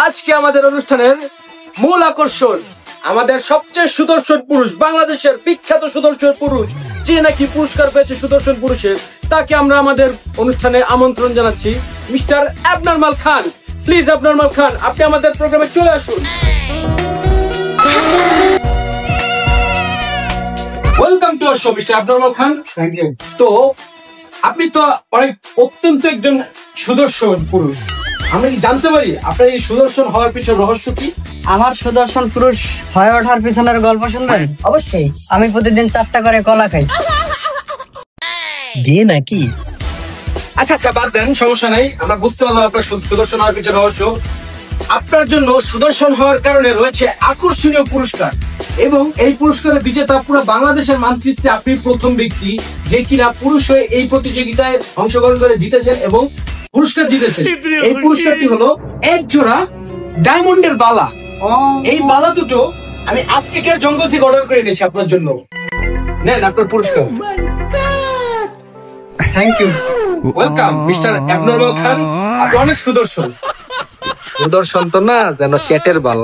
আজকে আমাদের অনুষ্ঠানের মূল আকর্ষণ আমাদের সবচেয়ে সুদর্শন পুরুষ, বাংলাদেশের বিখ্যাত সুদর্শন পুরুষ, যে নাকি পুরস্কার পেয়েছে সুদর্শন পুরুষের, তাকে আমরা আমাদের অনুষ্ঠানে আমন্ত্রণ জানাচ্ছি, mister abnormal Khan. Please abnormal Khan, আপনি আমাদের প্রোগ্রামে চলে আসুন। Welcome to our show mister abnormal Khan. Thank you. তো আপনি তো অনেক অত্যন্ত একজন সুদর্শন পুরুষ, আমরা কি জানতে পারি আপনার এই সুদর্শন হওয়ার পিছনে রহস্য কি? আমার সুদর্শন পুরুষ হয়ে ওঠার পিছনের গল্প শুনবেন? অবশ্যই। আমি প্রতিদিন 4টা করে কলা খাই। দিয়ে নাকি? আচ্ছা আচ্ছা, বাদ দেন, সমস্যা নাই, আমরা বুঝতে পারলাম আপনার সুদর্শন হওয়ার পিছনে রহস্য। আপনার জন্য সুদর্শন হওয়ার কারণে রয়েছে আকর্ষণীয় পুরস্কার, এবং এই পুরস্কারের বিজেতা পুরো বাংলাদেশের মানচিত্রে আপনি প্রথম ব্যক্তি যে কিনা পুরুষ হয়ে এই প্রতিযোগিতায় অংশগ্রহণ করে জিতেছেন এবং পুরস্কার জিতেছেন। এই পুরস্কারটি হলো এক জোড়া ডায়মন্ডের বালা। এই বালা দুটো আমি আফ্রিকার জঙ্গল থেকে অর্ডার করে এনেছি আপনার জন্য। নেন আপনার পুরস্কার। Thank you. Welcome mister abnormal Khan, আপনি অনেক সুদর্শন। সুদর্শন তো না, যেন চ্যাটের বাল।